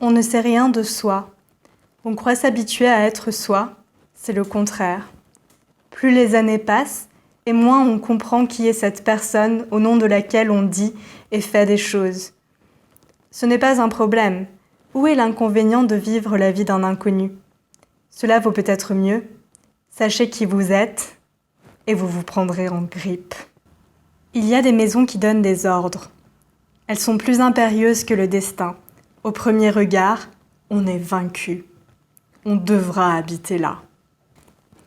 On ne sait rien de soi. On croit s'habituer à être soi, c'est le contraire. Plus les années passent, et moins on comprend qui est cette personne au nom de laquelle on dit et fait des choses. Ce n'est pas un problème. Où est l'inconvénient de vivre la vie d'un inconnu ? Cela vaut peut-être mieux. Sachez qui vous êtes, et vous vous prendrez en grippe. Il y a des maisons qui donnent des ordres. Elles sont plus impérieuses que le destin. Au premier regard, on est vaincu. On devra habiter là.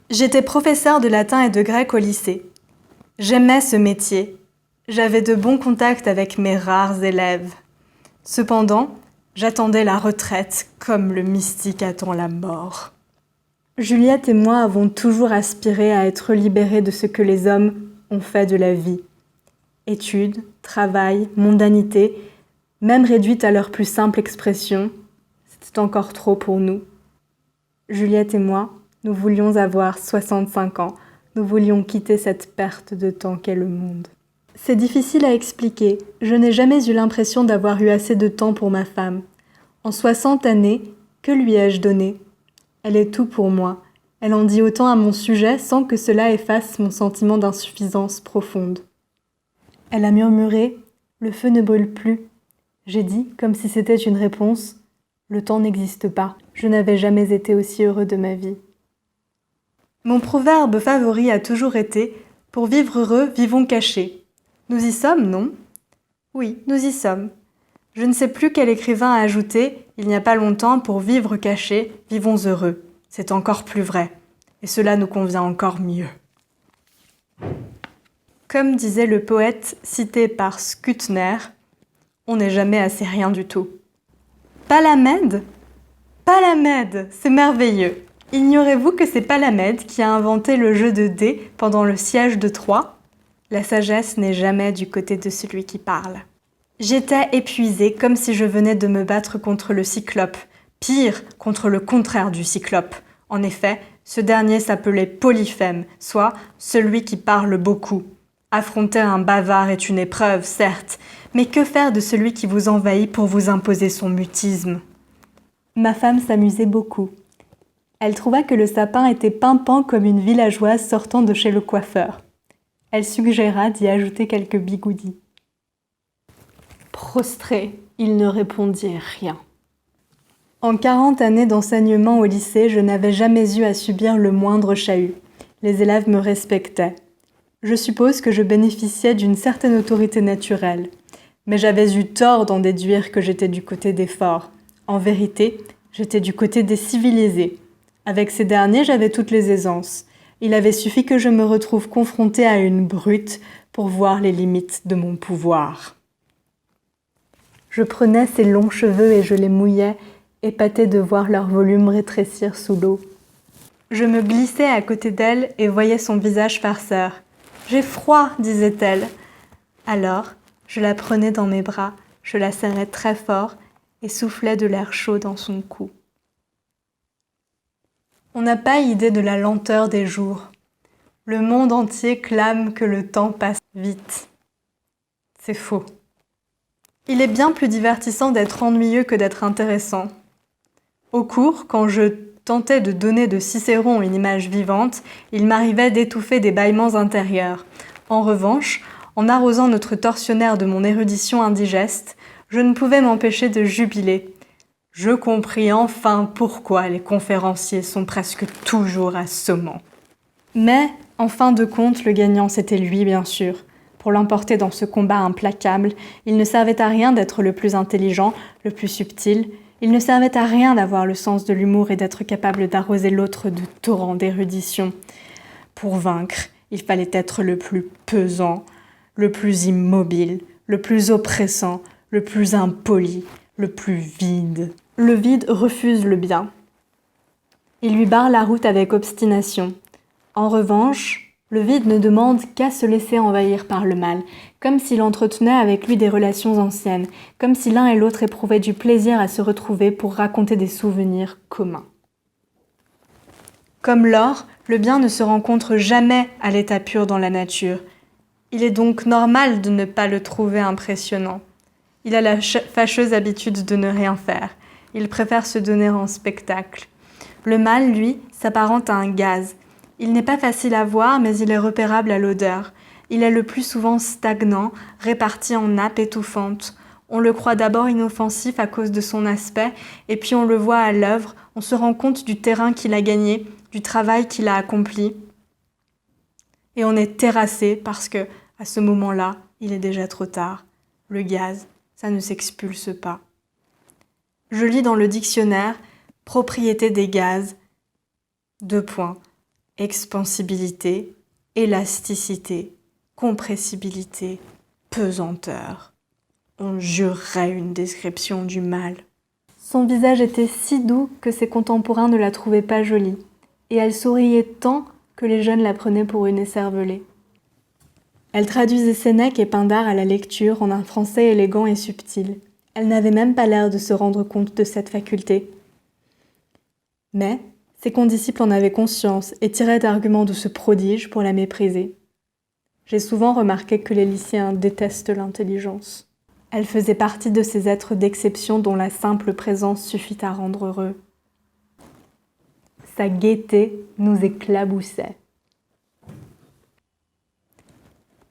J'étais professeur de latin et de grec au lycée. J'aimais ce métier. J'avais de bons contacts avec mes rares élèves. Cependant, j'attendais la retraite comme le mystique attend la mort. Juliette et moi avons toujours aspiré à être libérés de ce que les hommes ont fait de la vie. Études, travail, mondanité, même réduite à leur plus simple expression, c'était encore trop pour nous. Juliette et moi, nous voulions avoir 65 ans, nous voulions quitter cette perte de temps qu'est le monde. C'est difficile à expliquer, je n'ai jamais eu l'impression d'avoir eu assez de temps pour ma femme. En 60 années, que lui ai-je donné ? Elle est tout pour moi, elle en dit autant à mon sujet sans que cela efface mon sentiment d'insuffisance profonde. Elle a murmuré « Le feu ne brûle plus ». J'ai dit, comme si c'était une réponse, « Le temps n'existe pas, je n'avais jamais été aussi heureux de ma vie ». Mon proverbe favori a toujours été « Pour vivre heureux, vivons cachés ». Nous y sommes, non ? Oui, nous y sommes. Je ne sais plus quel écrivain a ajouté « Il n'y a pas longtemps, pour vivre cachés, vivons heureux ». C'est encore plus vrai, et cela nous convient encore mieux. Comme disait le poète cité par Skutner, on n'est jamais assez rien du tout. Palamède ? Palamède, c'est merveilleux. Ignorez-vous que c'est Palamède qui a inventé le jeu de dés pendant le siège de Troie ? La sagesse n'est jamais du côté de celui qui parle. J'étais épuisée comme si je venais de me battre contre le cyclope, pire, contre le contraire du cyclope. En effet, ce dernier s'appelait Polyphème, soit celui qui parle beaucoup. Affronter un bavard est une épreuve, certes, mais que faire de celui qui vous envahit pour vous imposer son mutisme ? Ma femme s'amusait beaucoup. Elle trouva que le sapin était pimpant comme une villageoise sortant de chez le coiffeur. Elle suggéra d'y ajouter quelques bigoudis. Prostré, il ne répondit rien. En 40 années d'enseignement au lycée, je n'avais jamais eu à subir le moindre chahut. Les élèves me respectaient. Je suppose que je bénéficiais d'une certaine autorité naturelle. Mais j'avais eu tort d'en déduire que j'étais du côté des forts. En vérité, j'étais du côté des civilisés. Avec ces derniers, j'avais toutes les aisances. Il avait suffi que je me retrouve confrontée à une brute pour voir les limites de mon pouvoir. Je prenais ses longs cheveux et je les mouillais, épatée de voir leur volume rétrécir sous l'eau. Je me glissais à côté d'elle et voyais son visage farceur. « J'ai froid » disait-elle. Alors, je la prenais dans mes bras, je la serrais très fort et soufflais de l'air chaud dans son cou. On n'a pas idée de la lenteur des jours. Le monde entier clame que le temps passe vite. C'est faux. Il est bien plus divertissant d'être ennuyeux que d'être intéressant. Au cours, quand je tentais de donner de Cicéron une image vivante, il m'arrivait d'étouffer des bâillements intérieurs. En revanche, en arrosant notre tortionnaire de mon érudition indigeste, je ne pouvais m'empêcher de jubiler. Je compris enfin pourquoi les conférenciers sont presque toujours assommants. Mais, en fin de compte, le gagnant, c'était lui, bien sûr. Pour l'emporter dans ce combat implacable, il ne servait à rien d'être le plus intelligent, le plus subtil. Il ne servait à rien d'avoir le sens de l'humour et d'être capable d'arroser l'autre de torrents d'érudition. Pour vaincre, il fallait être le plus pesant, le plus immobile, le plus oppressant, le plus impoli, le plus vide. Le vide refuse le bien. Il lui barre la route avec obstination. En revanche, le vide ne demande qu'à se laisser envahir par le mal, comme s'il entretenait avec lui des relations anciennes, comme si l'un et l'autre éprouvaient du plaisir à se retrouver pour raconter des souvenirs communs. Comme l'or, le bien ne se rencontre jamais à l'état pur dans la nature. Il est donc normal de ne pas le trouver impressionnant. Il a la fâcheuse habitude de ne rien faire. il préfère se donner en spectacle. Le mâle, lui, s'apparente à un gaz. Il n'est pas facile à voir, mais il est repérable à l'odeur. Il est le plus souvent stagnant, réparti en nappes étouffantes. On le croit d'abord inoffensif à cause de son aspect, et puis on le voit à l'œuvre, on se rend compte du terrain qu'il a gagné, du travail qu'il a accompli. Et on est terrassé parce que, à ce moment-là, il est déjà trop tard. Le gaz, ça ne s'expulse pas. Je lis dans le dictionnaire « Propriété des gaz », 2 points, expansibilité, élasticité, compressibilité, pesanteur. On jurerait une description du mâle. Son visage était si doux que ses contemporains ne la trouvaient pas jolie, et elle souriait tant que les jeunes la prenaient pour une écervelée. Elle traduisait Sénèque et Pindare à la lecture en un français élégant et subtil. Elle n'avait même pas l'air de se rendre compte de cette faculté. Mais ses condisciples en avaient conscience et tiraient d'arguments de ce prodige pour la mépriser. J'ai souvent remarqué que les lycéens détestent l'intelligence. Elle faisait partie de ces êtres d'exception dont la simple présence suffit à rendre heureux. Sa gaieté nous éclaboussait.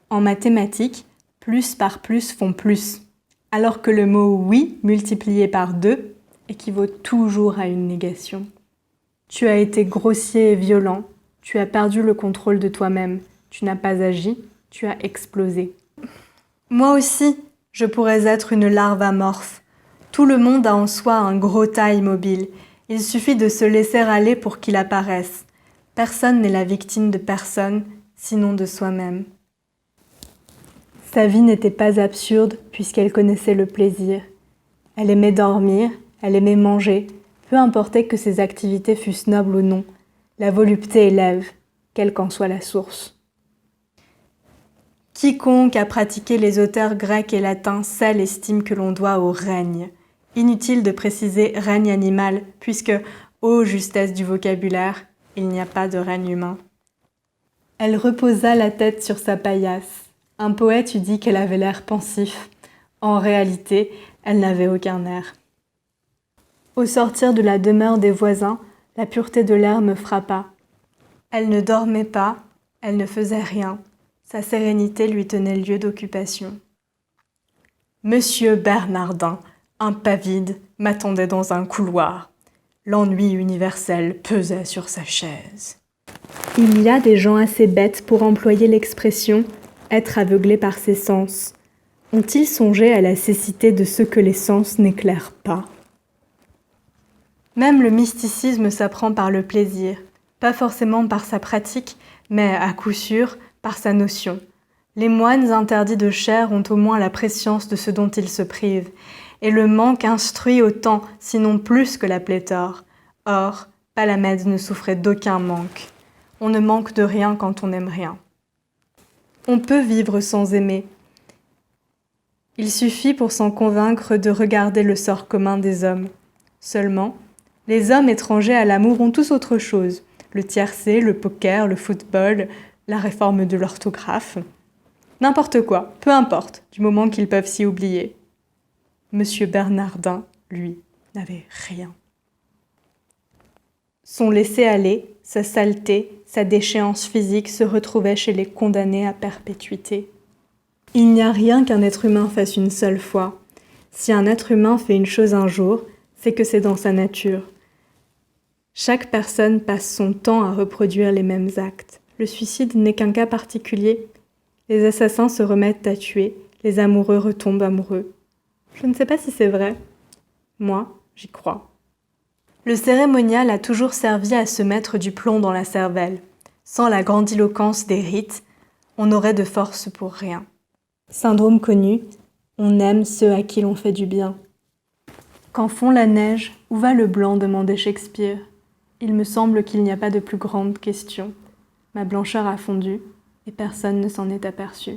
En mathématiques, plus par plus font plus, alors que le mot « oui » multiplié par 2 équivaut toujours à une négation. Tu as été grossier et violent, tu as perdu le contrôle de toi-même, tu n'as pas agi, tu as explosé. Moi aussi, je pourrais être une larve amorphe. Tout le monde a en soi un gros tas immobile. Il suffit de se laisser aller pour qu'il apparaisse. Personne n'est la victime de personne, sinon de soi-même. Sa vie n'était pas absurde puisqu'elle connaissait le plaisir. Elle aimait dormir, elle aimait manger, peu importait que ses activités fussent nobles ou non. La volupté élève, quelle qu'en soit la source. Quiconque a pratiqué les auteurs grecs et latins sait l'estime que l'on doit au règne. Inutile de préciser règne animal, puisque, ô justesse du vocabulaire, il n'y a pas de règne humain. Elle reposa la tête sur sa paillasse. Un poète eût dit qu'elle avait l'air pensif. En réalité, elle n'avait aucun air. Au sortir de la demeure des voisins, la pureté de l'air me frappa. Elle ne dormait pas, elle ne faisait rien. Sa sérénité lui tenait lieu d'occupation. Monsieur Bernardin, impavide, m'attendait dans un couloir. L'ennui universel pesait sur sa chaise. Il y a des gens assez bêtes pour employer l'expression « être aveuglé par ses sens ». Ont-ils songé à la cécité de ceux que les sens n'éclairent pas ? Même le mysticisme s'apprend par le plaisir, pas forcément par sa pratique, mais à coup sûr par sa notion. Les moines interdits de chair ont au moins la prescience de ce dont ils se privent, et le manque instruit autant, sinon plus que la pléthore. Or, Palamède ne souffrait d'aucun manque. On ne manque de rien quand on n'aime rien. On peut vivre sans aimer. Il suffit pour s'en convaincre de regarder le sort commun des hommes. Seulement, les hommes étrangers à l'amour ont tous autre chose. Le tiercé, le poker, le football, la réforme de l'orthographe. N'importe quoi, peu importe, du moment qu'ils peuvent s'y oublier. Monsieur Bernardin, lui, n'avait rien. Son laisser-aller, sa saleté, sa déchéance physique se retrouvaient chez les condamnés à perpétuité. Il n'y a rien qu'un être humain fasse une seule fois. Si un être humain fait une chose un jour, c'est que c'est dans sa nature. Chaque personne passe son temps à reproduire les mêmes actes. Le suicide n'est qu'un cas particulier. Les assassins se remettent à tuer, les amoureux retombent amoureux. Je ne sais pas si c'est vrai. Moi, j'y crois. Le cérémonial a toujours servi à se mettre du plomb dans la cervelle. Sans la grandiloquence des rites, on n'aurait de force pour rien. Syndrome connu, on aime ceux à qui l'on fait du bien. Quand fond la neige, où va le blanc demandait Shakespeare. Il me semble qu'il n'y a pas de plus grande question. Ma blancheur a fondu et personne ne s'en est aperçu.